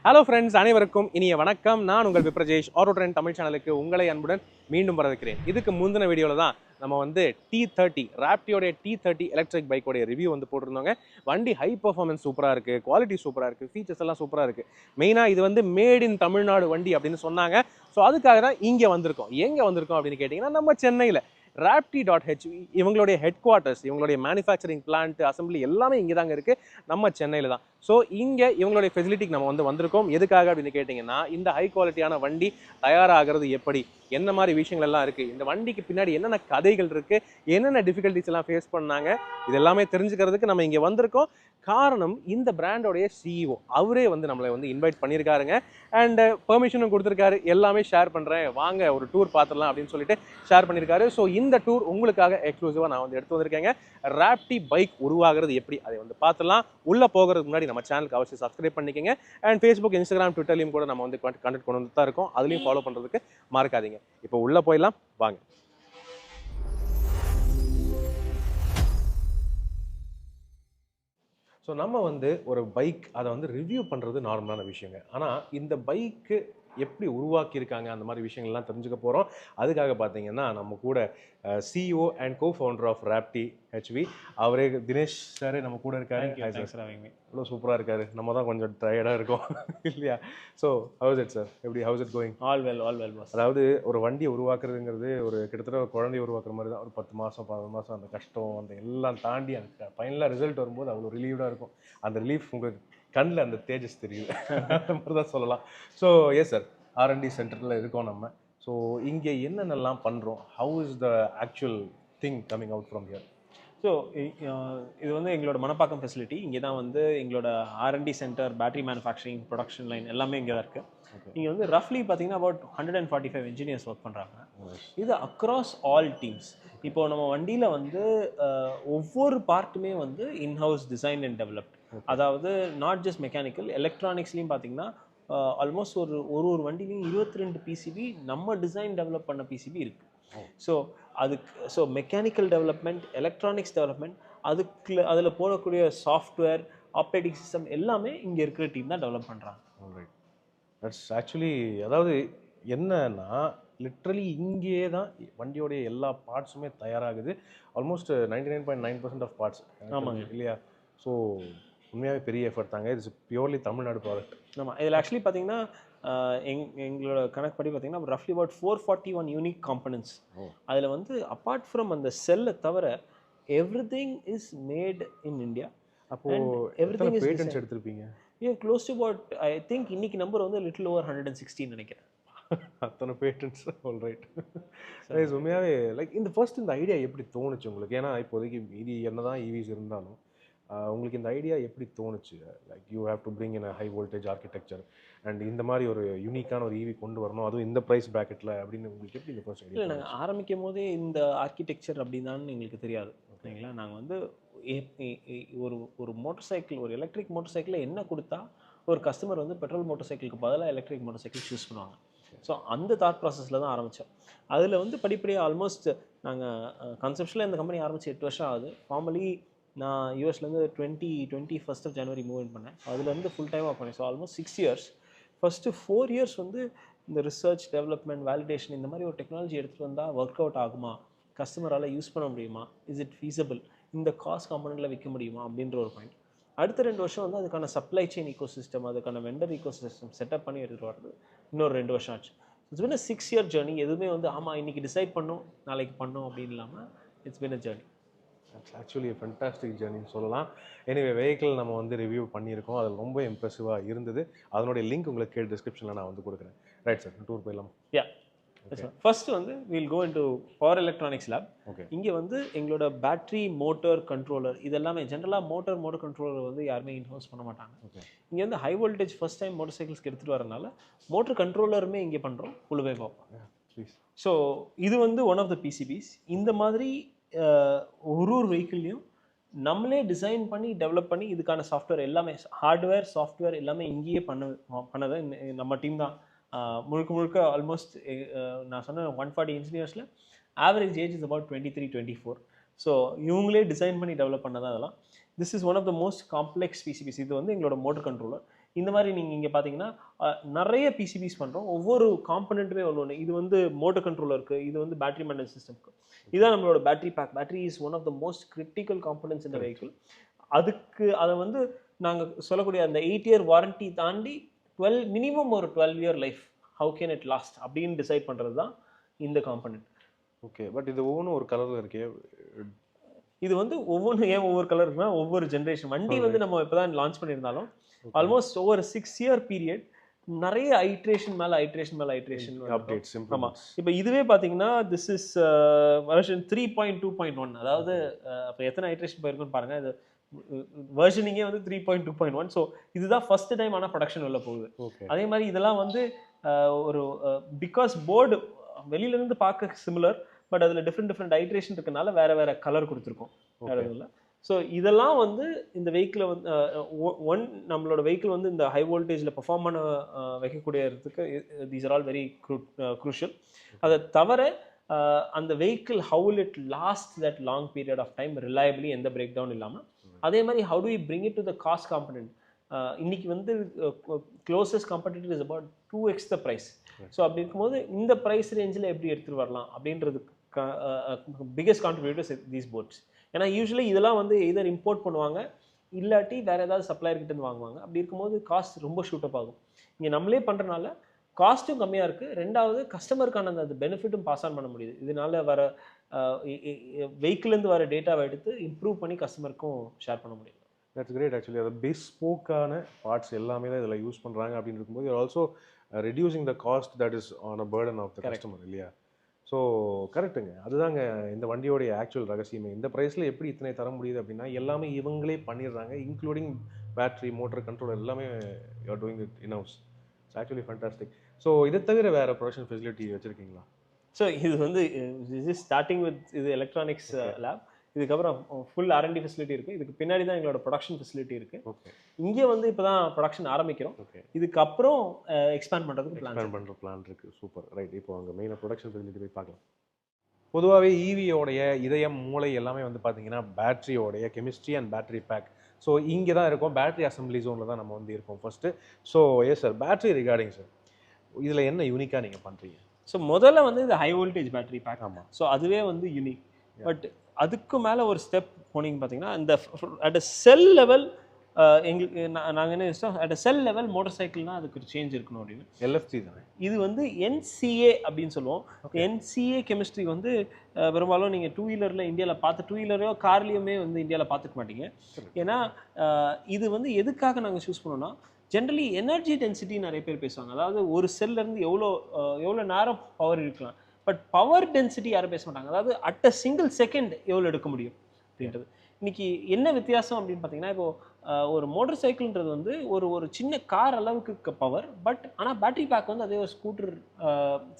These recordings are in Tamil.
ஹலோ ஃப்ரெண்ட்ஸ், அனைவருக்கும் இனிய வணக்கம். நான் உங்கள் விப்ரஜேஷ் ஆட்டோ ட்ரெண்ட் தமிழ் சேனலுக்கு உங்களை அன்புடன் மீண்டும் வரவேற்கிறேன். இதுக்கு முந்தின வீடியோவில் தான் நம்ம வந்து T30 ராப்டியோடைய T30 எலக்ட்ரிக் பைக்கோடைய ரிவ்யூ வந்து போட்டிருந்தோங்க. வண்டி ஹை பர்ஃபார்மன்ஸ் சூப்பராக இருக்குது, குவாலிட்டி சூப்பராக இருக்குது, ஃபீச்சர்ஸ் எல்லாம் சூப்பராக இருக்குது. மெயினாக இது வந்து மேட் இன் தமிழ்நாடு வண்டி அப்படின்னு சொன்னாங்க. ஸோ அதுக்காக தான் இங்கே வந்திருக்கோம். எங்கே வந்திருக்கோம் அப்படின்னு கேட்டிங்கன்னா, நம்ம சென்னையில் rapti.hv இவங்களுடைய ஹெட் குவார்ட்டர்ஸ், இவங்களுடைய மேனுஃபேக்சரிங் பிளான்ட், அசம்பிளி எல்லாமே இங்கே தாங்க இருக்குது, நம்ம சென்னையில் தான். ஸோ இங்கே இவங்களுடைய ஃபெசிலிட்டிக்கு நம்ம வந்திருக்கோம். எதுக்காக அப்படின்னு கேட்டிங்கன்னா, இந்த ஹை குவாலிட்டியான வண்டி தயாராகிறது எப்படி, என்ன மாதிரி விஷயங்கள் எல்லாம் இருக்குது, இந்த வண்டிக்கு பின்னாடி என்னென்ன கதைகள் இருக்குது, என்னென்ன டிஃபிகல்ட்டிஸ் எல்லாம் ஃபேஸ் பண்ணாங்க, இது எல்லாமே தெரிஞ்சுக்கிறதுக்கு நம்ம இங்கே வந்திருக்கோம். காரணம், இந்த பிராண்டோடைய சிஇஓ அவரே வந்து நம்மளை வந்து இன்வைட் பண்ணியிருக்காருங்க. அண்ட் பெர்மிஷனும் கொடுத்துருக்காரு. எல்லாமே ஷேர் பண்ணுறேன், வாங்க ஒரு டூர் பார்த்துடலாம் அப்படின்னு சொல்லிட்டு ஷேர் பண்ணியிருக்காரு. ஸோ இந்த டூர் உங்களுக்காக எக்ஸ்க்ளூசிவாக நான் வந்து எடுத்து வந்திருக்கேங்க. ராப்டி பைக் உருவாகிறது எப்படி, அதை வந்து பார்த்துலாம். உள்ளே போகிறதுக்கு முன்னாடி நம்ம சேனலுக்கு அவசியம் சப்ஸ்கிரைப் பண்ணிக்கங்க. அண்ட் ஃபேஸ்புக், இன்ஸ்டாகிராம், ட்விட்டர்லையும் கூட நம்ம வந்து கண்டெக்ட் கொண்டு வந்து தான் இருக்கோம். அதுலேயும் ஃபாலோ பண்ணுறதுக்கு மறக்காதீங்க. இப்போ உள்ளே போயிடலாம் வாங்க. ஸோ நம்ம வந்து ஒரு பைக் அதை வந்து ரிவ்யூ பண்ணுறது நார்மலான விஷயங்க. ஆனால் இந்த பைக்கு எப்படி உருவாக்கியிருக்காங்க அந்த மாதிரி விஷயங்கள்லாம் தெரிஞ்சுக்க போகிறோம். அதுக்காக பார்த்தீங்கன்னா நம்ம கூட CEO and co founder of rapti.hv அவரே தினேஷ் சார் நம்ம கூட இருக்காரு. இவ்வளோ சூப்பராக இருக்காரு, நம்ம தான் கொஞ்சம் டயர்டாக இருக்கோம் இல்லையா? ஸோ ஹவுஸ் இட் சார், எப்படி how's it going? All well boss. அதாவது ஒரு வண்டியை உருவாக்குறதுங்கிறது ஒரு கிட்டத்தட்ட ஒரு குழந்தைய உருவாக்குற மாதிரி தான். ஒரு 10 மாதம் 11 மாதம் அந்த கஷ்டம் அந்த எல்லாம் தாண்டி அந்த ஃபைனலாக ரிசல்ட் வரும்போது அவ்வளோ ரிலீவ்டாக இருக்கும். அந்த ரிலீஃப் உங்களுக்கு கண்ணில் அந்த தேஜஸ் தெரியுது அந்த மாதிரி தான் சொல்லலாம். ஸோ எஸ் சார், R&D சென்டரில் இருக்கோம் நம்ம. ஸோ இங்கே என்னென்னலாம் பண்ணுறோம், how is the actual thing coming out from here? So இது வந்து எங்களோட மணப்பாக்கம் ஃபெசிலிட்டி. இங்கே தான் வந்து எங்களோட R&D centre, battery manufacturing, production line எல்லாமே இங்கே தான் இருக்குது. இங்கே வந்து ரஃப்லி பார்த்தீங்கன்னா அபவுட் 145 இன்ஜினியர்ஸ் ஒர்க் பண்ணுறாங்க. இது அக்ராஸ் ஆல் டீம்ஸ். இப்போ நம்ம வண்டியில் வந்து ஒவ்வொரு பார்ட்டுமே வந்து இன்ஹவுஸ் டிசைன் அண்ட் டெவலப்ட். அதாவது நாட் ஜஸ்ட் மெக்கானிக்கல், எலக்ட்ரானிக்ஸ்லையும் பார்த்தீங்கன்னா ஆல்மோஸ்ட் ஒரு வண்டிலையும் 22 பிசிபி நம்ம டிசைன் டெவலப் பண்ண பிசிபி இருக்குது. So mechanical development, electronics development, அதில் போடக்கூடிய சாஃப்ட்வேர், ஆப்ரேட்டிங் சிஸ்டம் எல்லாமே இங்கே இருக்கிற டீம் தான் டெவலப் பண்ணுறாங்க. தட்ஸ் ஆக்சுவலி, அதாவது என்னன்னா லிட்ரலி இங்கேயே தான் வண்டியோடைய எல்லா பார்ட்ஸுமே தயாராகுது. Almost 99.9% of parts. ஆமாங்க, இல்லையா? ஸோ உண்மையாகவே பெரிய எஃபர்ட் தாங்க. இது பியூர்லி தமிழ்நாடு ப்ராடக்ட். ஆமாம். இதில் ஆக்சுவலி பார்த்தீங்கன்னா எங்களோட கணக்கு படி பார்த்தீங்கன்னா ரஃப்லி அபவுட் 441 யூனிக் காம்பனன்ட்ஸ். அதில் வந்து அப்பார்ட் ஃப்ரம் அந்த செல்லை தவிர everything is made in India. அப்போது எவ்ரிதிங் இஸ் பேட்டன்ட்ஸ் எடுத்திருப்பீங்க? Close to about, I think இன்னைக்கு நம்பர் வந்து லிட்டில் ஓவர் 116 நினைக்கிறேன். அத்தனை பேட்டன்ட்ஸ். All right. உண்மையாகவே லைக் இந்த ஃபர்ஸ்ட் இந்த ஐடியா எப்படி தோணுச்சு உங்களுக்கு? ஏன்னா இப்போதைக்கு இது என்னதான் ஈவிஸ் இருந்தாலும் உங்களுக்கு இந்த ஐடியா எப்படி தோணுச்சு? Like you have to bring in a high voltage architecture and இந்த மாதிரி ஒரு யூனிக்கான ஒரு ஈவி கொண்டு வரணும், அதுவும் இந்த ப்ரைஸ் ப்ராக்கெட்டில் அப்படின்னு உங்களுக்கு எப்படி இந்த ஃபர்ஸ்ட் ஐடியா? இல்லை, நாங்கள் ஆரம்பிக்கும் போதே இந்த ஆர்கிடெக்சர் அப்படின்னு எங்களுக்கு தெரியாது. ஓகேங்களா? நாங்கள் வந்து ஒரு மோட்டர் சைக்கிள், ஒரு எலக்ட்ரிக் மோட்டர் சைக்கிளில் என்ன கொடுத்தா ஒரு கஸ்டமர் வந்து பெட்ரோல் மோட்டர் சைக்கிளுக்கு பதிலாக எலக்ட்ரிக் மோட்டர் சைக்கிள் சூஸ் பண்ணுவாங்க. ஸோ அந்த தாட் ப்ராசஸில் தான் ஆரம்பித்தோம். அதில் வந்து படிப்படியாக ஆல்மோஸ்ட் நாங்கள் கன்செப்ஷனில் இந்த கம்பெனி ஆரம்பித்து 8 வருஷம் ஆகுது. ஃபார்மலி நான் யூஎஸ்லேருந்து 2020 1st of January move in பண்ணேன். அதுலேருந்து ஃபுல் டைமாக பண்ணேன். So almost 6 years. First 4 years வந்து இந்த ரிசர்ச், டெவலப்மெண்ட், வேலிடேஷன், இந்த மாதிரி ஒரு டெக்னாலஜி எடுத்துகிட்டு வந்தால் ஒர்க் அவுட் ஆகுமா, கஸ்டமரால் யூஸ் பண்ண முடியுமா, இஸ் இட் ஃபீஸபிள், இந்த காஸ்ட் காம்பனண்ட்டில் விற்க முடியுமா அப்படின்ற ஒரு பாயிண்ட். அடுத்த 2 வருஷம் வந்து அதுக்கான சப்ளை செயின் ஈகோ சிஸ்டம், அதுக்கான வெண்டர் ஈகோ சிஸ்டம் செட்டப் பண்ணி எடுத்துகிட்டு வரது இன்னொரு 2 வருஷம் ஆச்சு. It's been a 6 year journey. எதுவுமே வந்து ஆமாம் இன்றைக்கி டிசைட் பண்ணோம் நாளைக்கு பண்ணோம் அப்படின்னு இல்லாமல் it's been a journey. It's actually fantastic ஜேர்னின்னு சொல்லலாம். எனிவே வெஹிக்கிள் நம்ம வந்து ரிவ்யூ பண்ணியிருக்கோம், அது ரொம்ப இம்ப்ரெசிவாக இருந்தது. அதனுடைய லிங்க் உங்களுக்கு கீழே டிஸ்கிரிப்ஷனில் நான் வந்து கொடுக்குறேன். ரைட் சார், டூர் போயிடலாம். யா, ஃபர்ஸ்ட் வந்து will go into power electronics lab. இங்கே வந்து எங்களோட பேட்டரி, மோட்டர், கண்ட்ரோலர் இதெல்லாமே ஜென்ரலாக மோட்டர் கண்ட்ரோலர் வந்து யாருமே இன்ஹவுஸ் பண்ண மாட்டாங்க. இங்கே வந்து high voltage first time motor சைக்கிள்ஸ்க்கு எடுத்துகிட்டு வரனால மோட்டர் கண்ட்ரோலருமே இங்கே பண்ணுறோம். உள்ளவே பார்ப்போம். ஸோ இது வந்து ஒன் ஆஃப் த பிசிபிஸ். இந்த மாதிரி ஒரு வெஹிக்கிள்லையும் நம்மளே டிசைன் பண்ணி டெவலப் பண்ணி இதுக்கான சாஃப்ட்வேர் எல்லாமே, ஹார்ட்வேர் சாஃப்ட்வேர் எல்லாமே இங்கேயே பண்ணதை நம்ம டீம் தான். முழுக்க ஆல்மோஸ்ட் நான் சொன்ன 140 இன்ஜினியர்ஸில் average age is about 23-24. So இவங்களே டிசைன் பண்ணி டெவலப் பண்ணதான் அதெல்லாம். This is one of the most complex PCBs. இது வந்து எங்களோட மோட்டர் கண்ட்ரோலர். இந்த மாதிரி நீங்கள் இங்கே பார்த்தீங்கன்னா நிறைய பிசிபிஸ் பண்ணுறோம். ஒவ்வொரு காம்பனண்ட்டுமே ஒன்று. இது வந்து மோட்டர் கண்ட்ரோலருக்கு, இது வந்து பேட்டரி மேனேஜ் சிஸ்டம்க்கு. இதுதான் நம்மளோட battery pack. Battery is one of the most critical components இந்த வெஹிக்கிள். அதுக்கு அதை வந்து நாங்கள் சொல்லக்கூடிய அந்த 8-year வாரண்டி தாண்டி மினிமம் ஒரு 12-year life, how can it last அப்படின்னு டிசைட் பண்ணுறது தான் இந்த காம்பனண்ட். ஓகே, பட் இது ஒவ்வொன்றும் ஒரு கலரில் இருக்கே. இது வந்து ஒவ்வொன்றும் ஏன் ஒவ்வொரு கலர் இருக்குன்னா, ஒவ்வொரு ஜென்ரேஷன் வண்டி வந்து நம்ம இப்போ தான் லான்ச் பண்ணியிருந்தாலும் ஆல்மோஸ்ட் ஓவர் 6-year பீரியட் நிறைய ஐட்ரேஷன் மேலே ஐட்ரேஷன் அப்டேட்ஸ். ஆமாம். இப்போ இதுவே பார்த்தீங்கன்னா திஸ் இஸ் வெர்ஷன் 3.2.1. அதாவது இப்போ எத்தனை ஐட்ரேஷன் போயிருக்குன்னு பாருங்க. இது வெர்ஷனிங்கே வந்து 3.2.1. ஸோ இதுதான் ஃபர்ஸ்ட் டைம் ஆனால் ப்ரொடக்ஷன் உள்ள போகுது. அதே மாதிரி இதெல்லாம் வந்து ஒரு பிகாஸ் போர்டு வெளியிலேருந்து பார்க்க சிமிலர், பட் அதில் டிஃப்ரெண்ட் ஐட்ரேஷன் இருக்கனால வேற கலர் கொடுத்துருக்கோம். வேற எதுவும் இல்லை. ஸோ இதெல்லாம் வந்து இந்த வெஹிக்கிளை வந்து நம்மளோட வெஹிக்கிள் வந்து இந்த ஹை வோல்டேஜில் பெர்ஃபார்ம் பண்ண வைக்கக்கூடியதுக்கு these are all very crucial. அதை தவிர அந்த vehicle how will it last that long period of time reliably, எந்த பிரேக் டவுன் இல்லாமல். அதே மாதிரி how do we bring it to the cost component. இன்னைக்கு வந்து closest competitor is about 2x the price. So அப்படி இருக்கும்போது இந்த ப்ரைஸ் ரேஞ்சில் எப்படி எடுத்துகிட்டு வரலாம் அப்படின்றதுக்கு பிக்கஸ்ட் கான்ட்ரிபியூட்டர்ஸ் தீஸ் போட்ஸ். ஏன்னா யூஸ்வலி இதெல்லாம் வந்து எதர் இம்போர்ட் பண்ணுவாங்க, இல்லாட்டி வேறு ஏதாவது சப்ளையர்கிட்டேருந்து வாங்குவாங்க. அப்படி இருக்கும்போது காஸ்ட் ரொம்ப ஷூட்டப் ஆகும். இங்கே நம்மளே பண்ணுறனால காஸ்ட்டும் கம்மியாக இருக்குது. ரெண்டாவது கஸ்டமருக்கான அந்த பெனிஃபிட்டும் பாஸ் ஆன் பண்ண முடியுது. இதனால வர வெஹிக்கிள்லேருந்து வர டேட்டாவை எடுத்து இம்ப்ரூவ் பண்ணி கஸ்டமருக்கும் ஷேர் பண்ண முடியும். That's great. ஆக்சுவலி அது பெஸ்போக்கான பார்ட்ஸ் எல்லாமே தான் இதில் யூஸ் பண்ணுறாங்க அப்படின்னு இருக்கும்போது you also reducing the cost that is on a burden of the customer இல்லையா? ஸோ கரெக்டுங்க. அதுதாங்க இந்த வண்டியோடைய ஆக்சுவல் ரகசியமே. இந்த ப்ரைஸில் எப்படி இத்தனை தர முடியுது அப்படின்னா எல்லாமே இவங்களே பண்ணிடுறாங்க, இன்க்ளூடிங் பேட்ரி, மோட்டர் கண்ட்ரோல் எல்லாமே you are doing it in house. It's actually fantastic. So இதை தவிர வேறு ப்ரொடக்ஷன் ஃபெசிலிட்டி வச்சுருக்கீங்களா? ஸோ இது வந்து ஸ்டார்டிங் வித் இது எலக்ட்ரானிக்ஸ் லேப். இதுக்கப்புறம் ஃபுல் R&D ஃபெசிலிட்டி இருக்குது. இதுக்கு பின்னாடி தான் எங்களோட ப்ரொடக்ஷன் ஃபெசிலிட்டி இருக்குது. ஓகே, இங்கே வந்து இப்போ தான் ப்ரொடக்ஷன் ஆரம்பிக்கிறோம். ஓகே, இதுக்கப்புறம் எக்ஸ்பேண்ட் பண்ணுறதுக்கு பிளான் இருக்குது. Super, right. இப்போ அங்கே மெயினாக ப்ரொடக்ஷன் ஃபெசிலிட்டி போய் பார்க்கலாம். பொதுவாகவே ஈவியோடைய இதயம், மூளை எல்லாமே வந்து பார்த்தீங்கன்னா பேட்டரியோடைய chemistry and battery pack. So இங்கே தான் இருக்கும், பேட்டரி அசம்பிளி ஜோனில் தான் நம்ம வந்து இருக்கோம் first. So yes sir, battery regarding sir, இதில் என்ன யூனிக்காக நீங்கள் பண்ணுறீங்க? ஸோ முதல்ல வந்து இது ஹை வோல்டேஜ் பேட்டரி பேக். ஆமாம். ஸோ அதுவே வந்து யூனிக். பட் அதுக்கு மேலே ஒரு ஸ்டெப் போனீங்க பார்த்தீங்கன்னா, இந்த அட் அ செல் லெவல் எங்களுக்கு நாங்கள் என்ன யோசிச்சோம், at a cell level motor சைக்கிள்னால் அதுக்கு ஒரு சேஞ்ச் இருக்கணும் அப்படின்னு. LFP தானே இது வந்து NCA அப்படின்னு சொல்லுவோம். NCA கெமிஸ்ட்ரி வந்து பெரும்பாலும் நீங்கள் டூ வீலரில் இந்தியாவில் பார்த்து, டூ வீலரையோ கார்லேயுமே வந்து இந்தியாவில் பார்த்துக்க மாட்டீங்க. ஏன்னா இது வந்து எதுக்காக நாங்கள் சூஸ் பண்ணோம்னா, ஜென்ரலி எனர்ஜி டென்சிட்டி நிறைய பேர் பேசுவாங்க. அதாவது ஒரு செல்லேருந்து எவ்வளோ நேரம் பவர் இருக்கலாம், பட் பவர் டென்சிட்டி யாரும் பேச மாட்டாங்க. அதாவது அட் அ சிங்கிள் செகண்ட் எவ்வளோ எடுக்க முடியும் அப்படின்றது. இன்னைக்கு என்ன வித்தியாசம் அப்படின்னு பார்த்தீங்கன்னா, இப்போ ஒரு மோட்டர் சைக்கிள்ன்றது வந்து ஒரு சின்ன கார் அளவுக்கு பவர், பட் ஆனால் பேட்டரி பேக் வந்து அதே ஒரு ஸ்கூட்டர்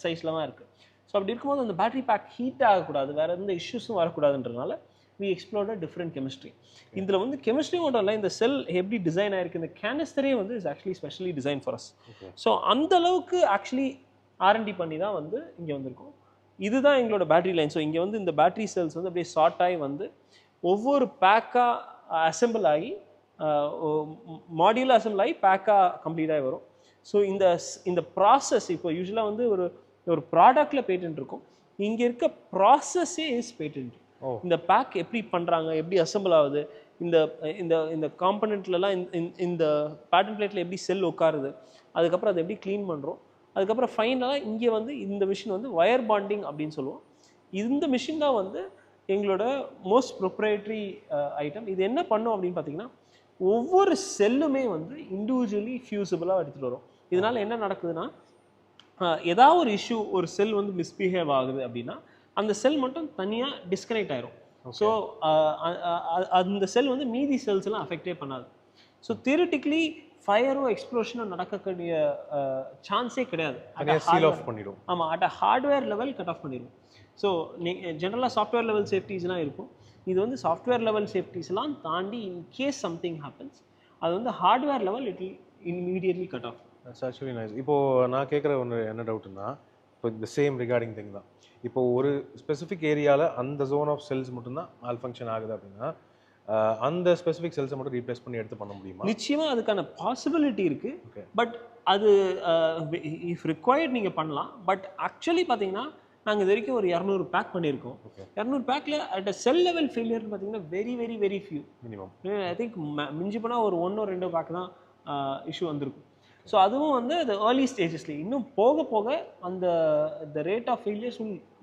சைஸில் தான் இருக்குது. ஸோ அப்படி இருக்கும்போது அந்த பேட்டரி பேக் ஹீட் ஆகக்கூடாது, வேறு எந்த இஷ்யூஸும் வரக்கூடாதுன்றதுனால வி எக்ஸ்ப்ளோர்ட் டிஃப்ரெண்ட் கெமிஸ்ட்ரி. இதில் வந்து கெமிஸ்ட்ரி மட்டும் இல்லை, இந்த செல் எப்படி டிசைன் ஆயிருக்கு, இந்த கேனிஸ்டரே வந்து is actually specially design for us. So அந்த அளவுக்கு ஆக்சுவலி R&D பண்ணி தான் வந்து இங்கே வந்திருக்கோம். இதுதான் எங்களோட பேட்டரி லைன். ஸோ இங்கே வந்து இந்த பேட்டரி செல்ஸ் வந்து அப்படியே ஷார்ட் ஆகி வந்து ஒவ்வொரு பேக்காக அசெம்பிள் ஆகி மாடியூலாக அசெம்பிள் ஆகி பேக்காக கம்ப்ளீட்டாக வரும். ஸோ இந்த ப்ராசஸ் இப்போ யூஸ்வலாக வந்து ஒரு ப்ராடக்டில் பேட்டன்ட் இருக்கும், இங்கே இருக்க ப்ராசஸே இஸ் பேட்டன்ட். இந்த பேக் எப்படி பண்ணுறாங்க, எப்படி அசெம்பிள் ஆகுது, இந்த இந்த இந்த காம்பனண்ட்லலாம் இந்த பேட்டர்ன் பிளேட்டில் எப்படி செல் உட்காருது, அதுக்கப்புறம் அதை எப்படி க்ளீன் பண்ணுறோம், அதுக்கப்புறம் ஃபைனலாக இங்கே வந்து இந்த மிஷின் வந்து வயர் பாண்டிங் அப்படின்னு சொல்லுவோம். இந்த மிஷின் தான் வந்து எங்களோட மோஸ்ட் ப்ரொப்ரைட்டரி ஐட்டம். இது என்ன பண்ணும் அப்படின்னு பார்த்தீங்கன்னா, ஒவ்வொரு செல்லுமே வந்து இண்டிவிஜுவலி ஃபியூசபிளாக எடுத்துகிட்டு வரும். இதனால் என்ன நடக்குதுன்னா, ஏதாவது ஒரு இஷ்யூ, ஒரு செல் வந்து மிஸ்பிஹேவ் ஆகுது அப்படின்னா அந்த செல் மட்டும் தனியாக டிஸ்கனெக்ட் ஆயிரும். ஸோ அந்த செல் வந்து மீதி செல்ஸ் எல்லாம் அஃபெக்டே பண்ணாது. ஸோ தியரிட்டிக்கலி ஃபயரோ எக்ஸ்ப்ளோஷனோ நடக்கக்கூடிய சான்ஸே கிடையாது. ஆமாம், at a hardware level cut off பண்ணிடும். ஸோ நீங்கள் ஜென்ரலாக சாஃப்ட்வேர் லெவல் சேஃப்டிஸ்லாம் இருக்கும். இது வந்து சாஃப்ட்வேர் லெவல் சேஃப்டிஸ்லாம் தாண்டி இன்கேஸ் சம்திங் ஹேப்பன்ஸ், அது வந்து hardware level it will immediately cut off. That's actually nice. இப்போது நான் கேட்குற ஒன்று என்ன டவுட்டுன்னா, இப்போ இந்த சேம் ரிகார்டிங் திங் தான். இப்போ ஒரு ஸ்பெசிஃபிக் ஏரியாவில் அந்த ஜோன் ஆஃப் செல்ஸ் மட்டும்தான் மால் ஃபங்க்ஷன் ஆகுது அப்படின்னா, அந்த ஸ்பெசிஃபிக் செல்ஸை மட்டும் ரீப்ளேஸ் பண்ணி எடுத்து பண்ண முடியுமா? நிச்சயமா அதுக்கான பாசிபிலிட்டி இருக்கு. Okay. பட் அது இஃப் ரிக்வயர்ட் நீங்க பண்ணலாம். பட் ஆக்சுவலி பாத்தீங்கன்னா நாங்க இது வரைக்கும் ஒரு 200 பேக் பண்ணியிருக்கோம். 200 பேக்ல at a cell level failure பாத்தீங்கன்னா very very very few. Minimum I think மிஞ்சி போனா ஒரு 1 or 2 பேக் தான் இஷ்யூ வந்திருக்கும். ஸோ அதுவும் வந்து அது ஏர்லி ஸ்டேஜஸ்ல இன்னும் போக போக அந்த ரேட் ஆஃப் ஃபெயிலியர்ஸ்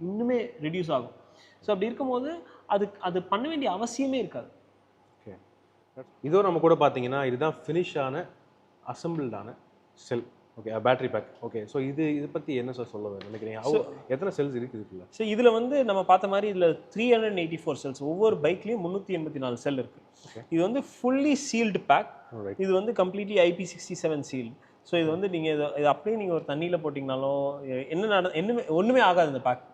இன்னுமே ரெடியூஸ் ஆகும். ஸோ அப்படி இருக்கும்போது அது பண்ண வேண்டிய அவசியமே இருக்காது. ஓகே, இதோ நம்ம கூட பார்த்தீங்கன்னா இதுதான் ஃபினிஷ் ஆன அசம்பிள்டான cell. Okay, battery pack. Okay, so இது பற்றி என்ன சார் சொல்ல நினைக்கிறீங்க? எத்தனை செல்ஸ் இருக்குது இதுக்குள்ள? ஸோ இதில் வந்து நம்ம பார்த்த மாதிரி இதில் 384 செல்ஸ், ஒவ்வொரு பைக்லேயும் 384 செல் இருக்குது. இது வந்து ஃபுல்லி சீல்டு பேக். இது வந்து கம்ப்ளீட்லி IP67 சீல்டு. ஸோ இது வந்து நீங்கள் இது அப்படியே நீங்கள் ஒரு தண்ணியில் போட்டிங்கனாலும் ஒன்றுமே ஆகாது இந்த பேக்.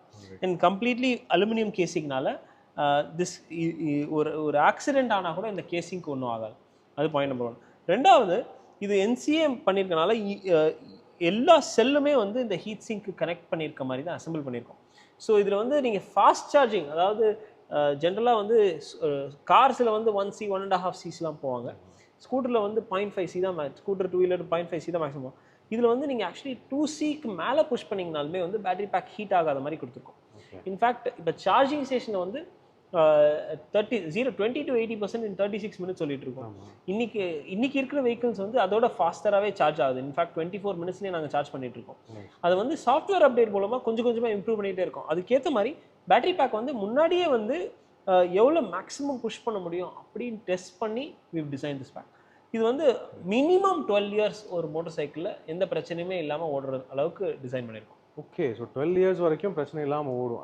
அண்ட் கம்ப்ளீட்லி அலுமினியம் கேசிங்னால ஒரு ஆக்சிடென்ட் ஆனால் கூட இந்த கேசிங்க்கு ஒன்றும் ஆகாது. அது பாயிண்ட் நம்பர் 1. ரெண்டாவது, இது NCA பண்ணியிருக்கனால எல்லா செல்லுமே வந்து இந்த ஹீட் சிங்க்கு கனெக்ட் பண்ணியிருக்க மாதிரி தான் அசம்பிள் பண்ணியிருக்கோம். ஸோ இதில் வந்து நீங்கள் ஃபாஸ்ட் சார்ஜிங், அதாவது ஜென்ரலாக வந்து கார்ஸில் வந்து 1C 1.5 Cலாம் போவாங்க. ஸ்கூட்டரில் வந்து 0.5C தான் ஸ்கூட்டர் 2 வீலர் 0.5C தான் மேக்ஸிமம். இதில் வந்து நீங்கள் ஆக்சுவலி 2Cக்கு மேலே புஷ் பண்ணிங்கனாலுமே வந்து பேட்டரி பேக் ஹீட் ஆகாத மாதிரி கொடுத்துருக்கோம். இன்ஃபேக்ட் இப்போ சார்ஜிங் ஸ்டேஷனில் வந்து 20 to 80% in 36 minutes சொல்லிட்டு இருக்கோம். இன்னைக்கு இருக்கிற வெஹிக்கிள்ஸ் வந்து அதோட ஃபாஸ்டராகவே சார்ஜ் ஆகுது. இன்ஃபேக்ட் 24 minutesலேயே நாங்கள் சார்ஜ் பண்ணிட்டு இருக்கோம். அது வந்து சாஃப்ட்வேர் அப்டேட் மூலமாக கொஞ்சமாக இம்ப்ரூவ் பண்ணிகிட்டே இருக்கோம். அதுக்கேற்ற மாதிரி பேட்டரி பேக் வந்து முன்னாடியே வந்து எவ்வளோ மேக்ஸிமம் புஷ் பண்ண முடியும் அப்படின்னு டெஸ்ட் பண்ணி we've designed this pack. இது வந்து மினிமம் 12 years ஒரு மோட்டார் சைக்கிளில் எந்த பிரச்சனையுமே இல்லாமல் ஓடுற அளவுக்கு டிசைன் பண்ணியிருக்கோம். ஓகே, ஸோ 12 years வரைக்கும் பிரச்சனை இல்லாமல் ஓடும்.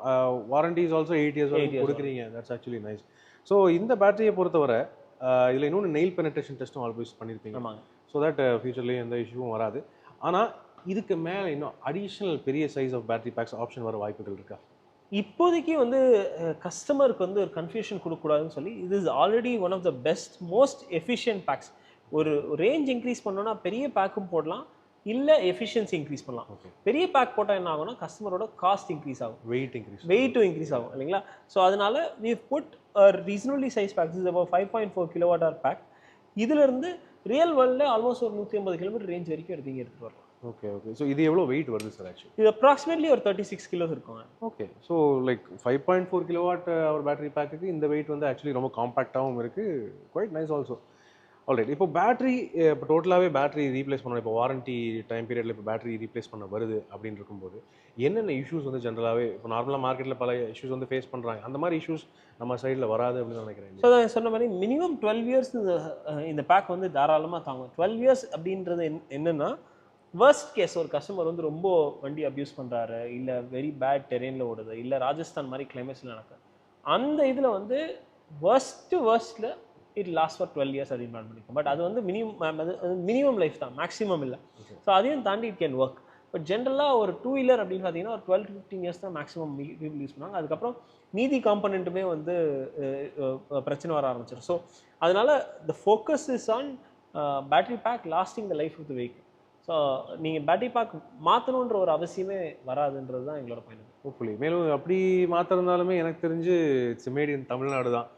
வாரண்டி இஸ் ஆல்சோ 8 years வரைக்கும் கொடுக்குறீங்க. That's actually nice. ஸோ இந்த பேட்டரியை பொறுத்தவரை இதில் இன்னொன்று நெயில் பெனட்ரேஷன் டெஸ்ட்டும் ஆல்வேஸ் பண்ணியிருப்பீங்க. ஆமாங்க. ஸோ தட் ஃபியூச்சர்லேயும் எந்த இஷ்யூவும் வராது. ஆனால் இதுக்கு மேலே இன்னும் அடிஷ்னல் பெரிய size of battery packs option வர வாய்ப்புகள் இருக்கா? இப்போதைக்கு வந்து கஸ்டமருக்கு வந்து ஒரு கன்ஃபியூஷன் கொடுக்கக்கூடாதுன்னு சொல்லி இது is already one of the best most efficient packs. ஒரு ரேஞ்ச் இன்க்ரீஸ் பண்ணோன்னா பெரிய பேக்கும் போடலாம், இல்லை எஃபிஷியன்சி இன்க்ரீஸ் பண்ணலாம். பெரிய பேக் போட்டால் என்ன ஆகும்னா கஸ்டமரோட காஸ்ட் இன்க்ரீஸ் ஆகும், வெயிட்டும் இன்க்ரீஸ் ஆகும் இல்லைங்களா? ஸோ அதனால we put a reasonably size pack. This is about 5.4 kWh pack. இதிலிருந்து ரியல் வேர்ல்டில் ஆல்மோஸ்ட் ஒரு 150 km ரேஞ்ச் வரைக்கும் எடுத்துகிட்டு வரலாம். ஓகே. ஸோ இது எவ்வளோ வெயிட் வருது சார்? ஆக்சுவலி இது அப்ராக்சிமேட்லி ஒரு 36 kilos இருக்குங்க. Okay, so like 5.4 kWh battery பேக்குக்கு இந்த வெயிட் வந்து ஆக்சுவலி ரொம்ப காம்பாக்டாகவும் இருக்குது. Quite nice also. ஆல்ரைட், இப்போ பேட்டரி இப்போ டோட்டலாகவே பேட்டரி ரீப்ளேஸ் பண்ணணும். இப்போ வாரண்டி டைம் பீரியடில் இப்போ பேட்டரி ரீப்ளேஸ் பண்ண வருது அப்படின்னு இருக்கும்போது என்னென்ன இஷ்யூஸ் வந்து ஜென்ரலாகவே இப்போ நார்மலாக மார்க்கெட்டில் பல இஷ்யூஸ் வந்து ஃபேஸ் பண்ணுறாங்க, அந்த மாதிரி இஷ்யூஸ் நம்ம சைடில் வராது அப்படின்னு நினைக்கிறேன். ஸோ நான் சொன்ன மாதிரி மினிமம் 12 years இந்த பேக் வந்து தாராளமாக தாங்கும். 12 years அப்படின்றது என்னென்னா, வேர்ஸ்ட் கேஸ் ஒரு கஸ்டமர் வந்து ரொம்ப வண்டி அப்யூஸ் பண்ணுறாரு, இல்லை வெரி பேட் டெரெயினில் ஓடுது, இல்லை ராஜஸ்தான் மாதிரி கிளைமேட்ஸில் நடக்குது, அந்த இதில் வந்து வேர்ஸ்ட்டில் இட் லாஸ்ட் ஃபார் 12 years அப்படின்னு பிளான் பண்ணியிருக்கோம். பட் அது வந்து மினிமம் லைஃப் தான், மேக்ஸிமம் இல்லை. ஸோ அதையும் தாண்டி இட் கேன் ஒர்க். பட் ஜென்ரலாக ஒரு 2 wheeler அப்படின்னு பார்த்தீங்கன்னா ஒரு 12 to 15 years தான் மேக்ஸிமம் பீப்புள் யூஸ் பண்ணுவாங்க. அதுக்கப்புறம் மீதி காம்பனண்ட்டுமே வந்து பிரச்சனை வர ஆரம்பிச்சிடும். ஸோ அதனால the focus is on battery pack lasting the life of the vehicle. So நீங்கள் பேட்டரி பேக் மாற்றணுன்ற ஒரு அவசியமே வராதுன்றது தான் எங்களோட பயணம். ஹோப்ஃபுல்லி மேலும் அப்படி மாற்றிருந்தாலுமே எனக்கு தெரிஞ்சு இட்ஸ் மேட் இன் தமிழ்நாடு தான்.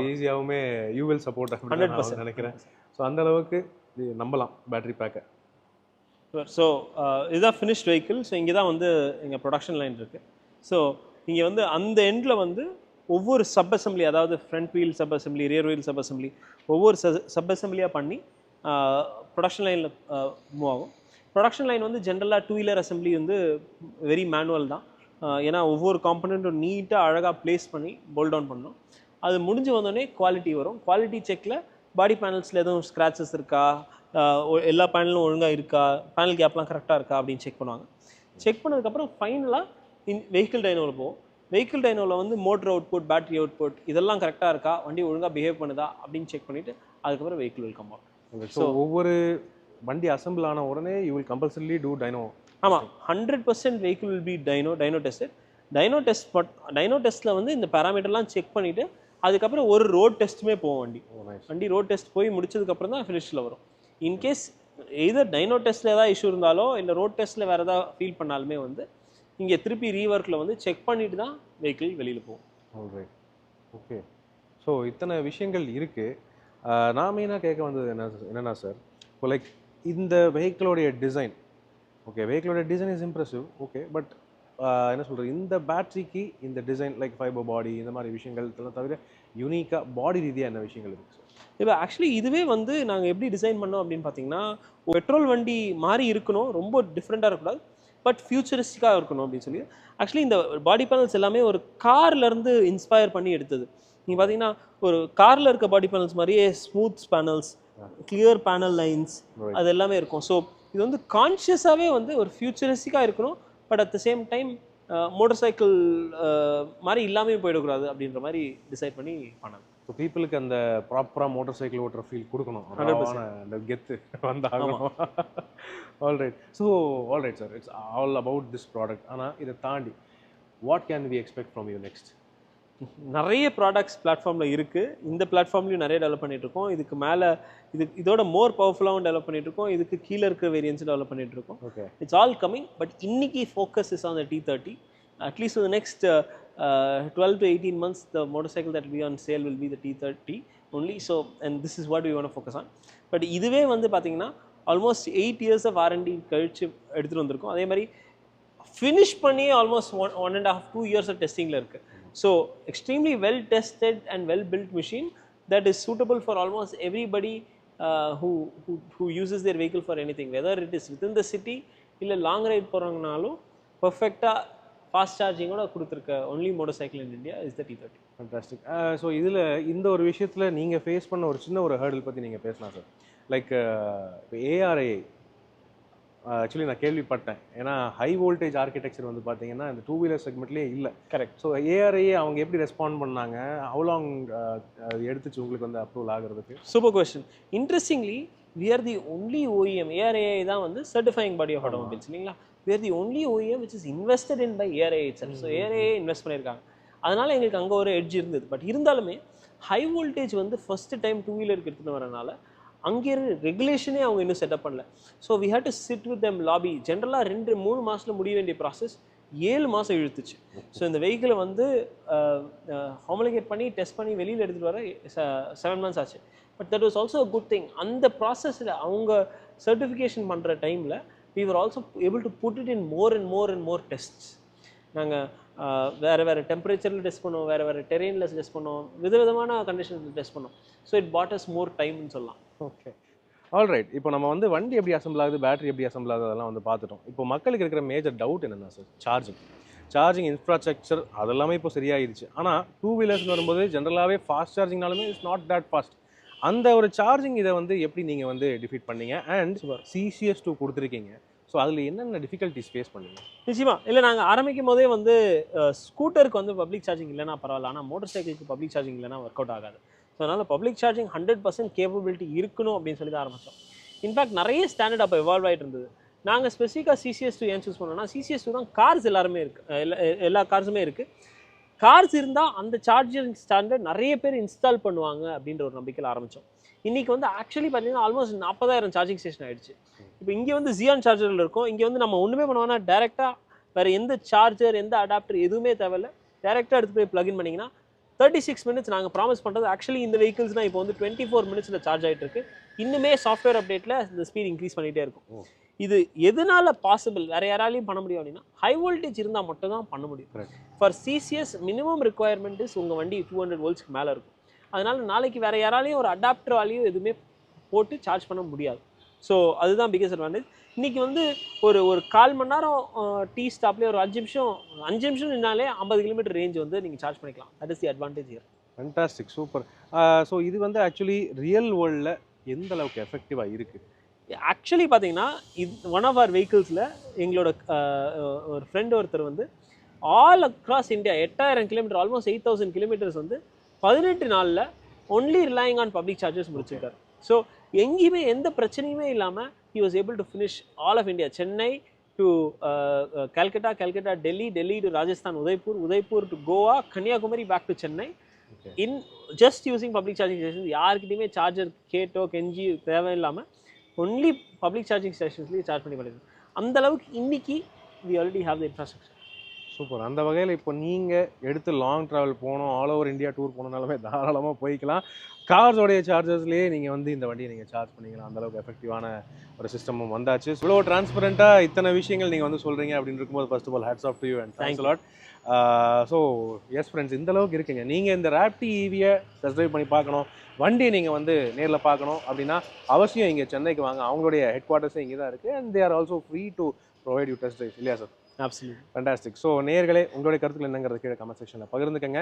ஈஸியாகவுமே யூ வில் சப்போர்ட் 100% நினைக்கிறேன். ஸோ அந்த அளவுக்கு நம்பலாம் பேட்டரி பேக்கை. ஸோ இதுதான் ஃபினிஷ்ட் வெஹிக்கிள். ஸோ இங்கே தான் வந்து எங்கள் ப்ரொடக்ஷன் லைன் இருக்குது. ஸோ இங்கே வந்து அந்த எண்டில் வந்து ஒவ்வொரு சப் அசம்பிளி, அதாவது front wheel sub assembly, rear wheel sub assembly, ஒவ்வொரு சப் அசம்பிளியாக பண்ணி ப்ரொடக்ஷன் லைனில் மூவ் ஆகும். ப்ரொடக்ஷன் லைன் வந்து ஜென்ரலாக 2 wheeler அசம்பிளி வந்து வெரி மேனுவல் தான். ஏன்னா ஒவ்வொரு காம்பனண்ட்டும் நீட்டாக அழகாக ப்ளேஸ் பண்ணி போல்ட் டவுன் பண்ணணும். அது முடிஞ்சு வந்தோடனே குவாலிட்டி வரும். குவாலிட்டி செக்கில் பாடி பேனல்ஸில் எதுவும் ஸ்க்ராச்சஸ் இருக்கா, எல்லா பேனலும் ஒழுங்காக இருக்கா, பேனல் கேப்லாம் கரெக்டாக இருக்கா அப்படின்னு செக் பண்ணுவாங்க. செக் பண்ணதுக்கப்புறம் ஃபைனலாக வெஹிக்கிள் டைனோவில் போகும். வெஹிக்கிள் டைனோவில் வந்து மோட்டர் அவுட்புட், பேட்டரி அவுட்புட் இதெல்லாம் கரெக்டாக இருக்கா, வண்டி ஒழுங்காக பிஹேவ் பண்ணுதா அப்படின்னு செக் பண்ணிவிட்டு அதுக்கப்புறம் vehicle will come out. So ஒவ்வொரு வண்டி அசம்பிள் ஆன உடனே you will compulsorily do dyno. ஆமாம், 100% vehicle will be dyno tested. Dyno டெஸ்ட்டில் வந்து இந்த பேராமீட்டர்லாம் செக் பண்ணிவிட்டு அதுக்கப்புறம் ஒரு ரோட் டெஸ்ட்டுமே போகும். வண்டி ரோட் டெஸ்ட் போய் முடிச்சதுக்கப்புறம் தான் ஃபினிஷில் வரும். இன்கேஸ் எதர் டைனோ டெஸ்ட்டில் ஏதாவது இஷ்யூ இருந்தாலோ இல்லை ரோட் டெஸ்ட்டில் வேறு ஏதாவது ஃபீல் பண்ணாலுமே வந்து இங்கே திருப்பி ரீவர்க்கில் வந்து செக் பண்ணிட்டு தான் வெஹிக்கிள் வெளியில் போகும். Alright, okay. ஸோ இத்தனை விஷயங்கள் இருக்குது. நான் மெயினாக கேட்க வந்தது என்னன்னா சார், இப்போ லைக் இந்த வெஹிக்கிளோடைய டிசைன், ஓகே வெஹிக்கிளோட design is impressive, okay but என்ன சொல்கிறது, இந்த பேட்டரிக்கு இந்த டிசைன் லைக் ஃபைபர் பாடி இந்த மாதிரி விஷயங்கள் இதெல்லாம் தவிர யூனிக்காக பாடி ரீதியாக என்ன விஷயங்கள் இருக்குது சார்? இப்போ ஆக்சுவலி இதுவே வந்து நாங்கள் எப்படி டிசைன் பண்ணோம் அப்படின்னு பார்த்தீங்கன்னா, பெட்ரோல் வண்டி மாதிரி இருக்கணும், ரொம்ப டிஃப்ரெண்ட்டாக இருக்கக்கூடாது, பட் ஃபியூச்சரிஸ்டிக்காக இருக்கணும் அப்படின்னு சொல்லி ஆக்சுவலி இந்த பாடி பேனல்ஸ் எல்லாமே ஒரு கார்லேருந்து இன்ஸ்பயர் பண்ணி எடுத்தது. நீங்கள் பார்த்தீங்கன்னா ஒரு காரில் இருக்க பாடி பேனல்ஸ் மாதிரியே smooth panels, clear panel lines, அது எல்லாமே இருக்கும். ஸோ இது வந்து கான்ஷியஸாகவே வந்து ஒரு ஃபியூச்சரிஸ்டிக்காக இருக்கணும், but at the same time motor cycle மாதிரி இல்லாமல் போயிடக்கூடாது அப்படின்ற மாதிரி டிசைட் பண்ணி பண்ணாங்க. ஸோ பீப்புளுக்கு அந்த ப்ராப்பராக மோட்டர் சைக்கிள் ஓட்டுற ஃபீல் கொடுக்கணும், அந்த கெத்து வந்தாகணும். Alright. So alright sir, it's all about this product. ஆனால் இதை தாண்டி what can we expect from you next? நிறைய ப்ராடக்ட்ஸ் பிளாட்ஃபார்மில் இருக்குது. இந்த பிளாட்ஃபார்ம்லையும் நிறைய டெவலப் பண்ணிகிட்ருக்கோம். இதுக்கு மேலே இதோட மோர் பவர்ஃபுல்லாகவும் டெவலப் பண்ணிகிட்ருக்கோம். இதுக்கு கீழே இருக்கிற வேரியன்ஸும் டெவலப் பண்ணிகிட்ருக்கோம். Okay, it's all coming. But இன்னைக்கு focus is on the T30. At least the next 12 to 18 months the motorcycle that will be on sale will be the T30 only. So and this is what we want to focus on. But இதுவே வந்து பார்த்தீங்கன்னா ஆல்மோஸ்ட் 8 years of R&D கழிச்சு எடுத்துகிட்டு வந்திருக்கோம். அதே மாதிரி ஃபினிஷ் பண்ணி ஆல்மோஸ்ட் 1.5-2 years of டெஸ்டிங்கில் இருக்குது. So extremely well tested and well built machine that is suitable for almost everybody who uses their vehicle for anything, whether it is within the city illa long ride போறாங்கனாலும் perfectா fast charging ஓட கொடுத்திருக்க only motorcycle in India is the T30. Fantastic. So இதில் இந்த ஒரு விஷயத்தில் நீங்கள் ஃபேஸ் பண்ண ஒரு சின்ன ஒரு ஹேர்டில் பற்றி நீங்கள் பேசலாம் சார். லைக் ARAI ஆக்சுவலி நான் கேள்விப்பட்டேன். ஏன்னா ஹை வோல்டேஜ் ஆர்கிடெக்சர் வந்து பார்த்தீங்கன்னா இந்த 2 வீலர் செக்மெண்ட்லேயே இல்லை. கரெக்ட். ஸோ ARAI அவங்க எப்படி ரெஸ்பாண்ட் பண்ணாங்க, ஹவு லாங் எடுத்துச்சு உங்களுக்கு வந்து அப்ரூவல் ஆகிறதுக்கு? Super question. Interestingly we are the only OEM, ARAI தான் வந்து certifying body of automobiles இல்லைங்களா. we are the only OEM which is invested in by ARAI itself. So ARAI invest பண்ணியிருக்காங்க. அதனால எங்களுக்கு அங்கே ஒரு எட்ஜ் இருந்தது. பட் இருந்தாலுமே ஹை வோல்டேஜ் வந்து ஃபர்ஸ்ட் டைம் 2 வீலருக்கு எடுத்துகிட்டு வரனால அங்கே ரெகுலேஷனே அவங்க இன்னும் செட்டப் பண்ணல. So we had to sit with them lobby. ஜென்ரலாக 2-3 மாதத்தில் முடிய வேண்டிய ப்ராசஸ் 7 மாதம் இழுத்துச்சு. ஸோ இந்த வெஹிக்கிளை வந்து ஹோமலிகேட் பண்ணி டெஸ்ட் பண்ணி வெளியில் எடுத்துகிட்டு வர 7 months ஆச்சு. But that was also a good thing. அந்த ப்ராசஸில் அவங்க சர்டிஃபிகேஷன் பண்ணுற டைமில் we were also able to put it in more and more tests. நாங்கள் வேறு டெம்பரேச்சரில் டெஸ்ட் பண்ணோம், வேறு டெரெயினில் டெஸ்ட் பண்ணோம், விதவிதமான கண்டிஷன்ஸில் டெஸ்ட் பண்ணோம். So it bought us more டைம்னு சொல்லலாம். Okay, alright. இப்போ நம்ம வந்து வண்டி எப்படி அசம்பிள் ஆகுது, பேட்டரி எப்படி அசம்பிள் ஆகுது, அதெல்லாம் வந்து பார்த்துட்டோம். இப்போ மக்களுக்கு இருக்கிற மேஜர் டவுட் என்னென்னா சார், சார்ஜிங் இன்ஃப்ராஸ்ட்ரக்சர் அதெல்லாமே இப்போ சரியாயிருச்சு. ஆனால் 2 வீலர்ஸ்னு வரும்போது ஜென்ரலாகவே ஃபாஸ்ட் சார்ஜிங்னாலுமே இட்ஸ் நாட் தட் ஃபாஸ்ட். அந்த ஒரு சார்ஜிங் இதை வந்து எப்படி நீங்கள் வந்து டிஃபீட் பண்ணீங்க? அண்ட் CCS2 கொடுத்துருக்கீங்க. ஸோ அதில் என்னென்ன டிஃபிகல்ட்டிஸ் ஃபேஸ் பண்ணீங்க? நிச்சயமா இல்லை, நாங்கள் ஆரம்பிக்கும் போதே வந்து ஸ்கூட்டருக்கு வந்து பப்ளிக் சார்ஜிங் இல்லைனா பரவாயில்ல, ஆனால் மோட்டர் சைக்கிளுக்கு பப்ளிக் சார்ஜிங் இல்லைனா ஒர்க் அவுட் ஆகாது. ஸோ அதனால் பப்ளிக் சார்ஜிங் 100% கேப்பபிலிட்டி இருக்கணும் அப்படின்னு சொல்லி தான் ஆரம்பித்தோம். இன்ஃபேக்ட் நிறைய ஸ்டாண்டர்ட் அப்போ எவால்வ் ஆகிட்டு இருந்தது. நாங்கள் ஸ்பெசிஃபிக்காக CCS2 ஏன் சூஸ் பண்ணோம்னா, CCS2 தான் கார்ஸ் எல்லாருமே இருக்குது, எல்லா கார்ஸுமே இருக்குது. கார்ஸ் இருந்தால் அந்த சார்ஜிங் ஸ்டாண்டர்ட் நிறைய பேர் இன்ஸ்டால் பண்ணுவாங்க அப்படின்ற ஒரு நம்பிக்கையில் ஆரம்பித்தோம். இன்றைக்கி வந்து ஆக்சுவலி பார்த்தீங்கன்னா ஆல்மோஸ்ட் 40,000 சார்ஜிங் ஸ்டேஷன் ஆகிடுச்சு. இப்போ இங்கே வந்து ஜியான் சார்ஜரில் இருக்கும். இங்கே வந்து நம்ம ஒன்றுமே பண்ணுவோம்னா டேரெக்டாக வேறு எந்த சார்ஜர் எந்த அடாப்டர் எதுவுமே தேவையில்லை, டேரெக்டாக எடுத்து போய் ப்ளக்இன் பண்ணிங்கன்னா 36 minutes. நாங்கள் ப்ராமிஸ் பண்ணுறது ஆக்சுவலி இந்த வெஹிக்கிள்ஸ்னால் இப்போ வந்து 24 minutes சார்ஜ் ஆகிட்டு இருக்கு. இன்னுமே சாஃப்ட்வேர் அப்டேட்டில் இந்த ஸ்பீட் இன்க்ரீஸ் பண்ணிகிட்டே இருக்கும். இது எதனால பாசிபிள், வேறு யாராலையும் பண்ண முடியும் அப்படின்னா ஹை வோல்டேஜ் இருந்தால் மட்டும் தான் பண்ண முடியும். For CCS minimum requirement is உங்கள் வண்டி 200 volts மேலே இருக்கும். அதனால் நாளைக்கு வேறு யாராலையும் ஒரு அடாப்டராலையும் எதுவுமே போட்டு சார்ஜ் பண்ண முடியாது. ஸோ அதுதான் பிகெஸ்ட் அட்வான்டேஜ். இன்றைக்கி வந்து ஒரு 1/4 மணி நேரம் டீ ஸ்டாப்லேயே ஒரு 5 நிமிஷம் நின்னாலே 50 கிலோமீட்டர் ரேஞ்ச் வந்து நீங்கள் சார்ஜ் பண்ணிக்கலாம். That is the advantage here. Fantastic, super. So இது வந்து ஆக்சுவலி ரியல் வேர்ல்டில் எந்த அளவுக்கு எஃபெக்டிவாக இருக்குது? ஆக்சுவலி பார்த்தீங்கன்னா இது ஒன் ஆஃப் ஆர் வெஹிக்கிள்ஸில் எங்களோட ஒரு ஃப்ரெண்ட் ஒருத்தர் வந்து all across India 8000 kilometre almost 8000 kilometres வந்து 18 நாளில் only relying on public charges முடிச்சிருக்காரு. ஸோ எங்கேயுமே எந்த பிரச்சனையுமே இல்லாமல் he was able to finish all of India, Chennai to Calcutta, Delhi to Rajasthan, Udaipur to Goa, Kanyakumari back to Chennai. Okay. In just using public charging stations. யார்கிட்டயுமே சார்ஜர் கேட்டோ கெஞ்சி தேவையில்லாமல் ஒன்லி பப்ளிக் சார்ஜிங் ஸ்டேஷன்ஸ்லேயே சார்ஜ் பண்ணி பண்ணிடுது. அந்த அளவுக்கு இன்னைக்கு we already have the infrastructure. Super. அந்த வகையில் இப்போ நீங்கள் எடுத்து லாங் ட்ராவல் போகணும், ஆல் ஓவர் இந்தியா டூர் போகணுன்னாலுமே தாராளமாக போய்க்கலாம். கார்ஸோடைய சார்ஜர்ஸ்லேயே நீங்கள் வந்து இந்த வண்டியை நீங்கள் சார்ஜ் பண்ணிக்கலாம். அந்தளவுக்கு எஃபெக்டிவான ஒரு சிஸ்டமும் வந்தாச்சு. இவ்வளோ டிரான்ஸ்பரண்ட்டாக இத்தனை விஷயங்கள் நீங்கள் வந்து சொல்கிறீங்க அப்படின்னு இருக்கும்போது first of all hats off to you and thanks lot. So yes friends, இந்த அளவுக்கு இருக்குங்க. நீங்கள் இந்த ராப்டி ஈவியை டெஸ்ட் ட்ரைவ் பண்ணி பார்க்கணும், வண்டியை நீங்கள் வந்து நேரில் பார்க்கணும் அப்படின்னா அவசியம் இங்கே சென்னைக்கு வாங்க. அவங்களுடைய ஹெட் குவார்ட்டர்ஸே இங்கே தான் இருக்குது and they are also free to provide you test drive. இல்லையா சார்? அப்சல்யூட்லி. ஃபண்டாஸ்டிக். ஸோ நேயர்களே, உங்களுடைய கருத்துக்கள் என்னங்கிறது கீழே கமெண்ட் செக்ஷனில் பகிர்ந்துக்கங்க.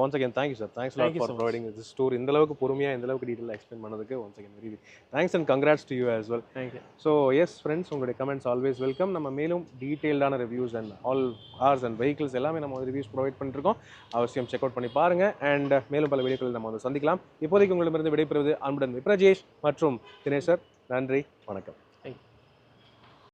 Once again thank you sir. Thanks lot for providing this tour. இந்த அளவுக்கு பொறுமையாக இந்த அளவுக்கு டீட்டெயிலாக எக்ஸ்பிளைன் பண்ணதுக்கு once again very thanks and congrats to you as well. Thank you. So yes friends, உங்களுடைய கமெண்ட்ஸ் ஆல்வேஸ் வெல்கம். நம்ம மேலும் டீட்டெயில்டான reviews and all cars and vehicles எல்லாமே நம்ம ரிவ்யூஸ் ப்ரொவைட் பண்ணிருக்கோம். அவசியம் செக் அவுட் பண்ணி பாருங்க அண்ட் மேலும் பல வீடியோக்கள் நம்ம வந்து சந்திக்கலாம். இப்போதைக்கு உங்களிடமிருந்து விடைபெறுவது அன்புடன் விப்ரஜேஷ் மற்றும் தினேஷ் சார். நன்றி, வணக்கம்.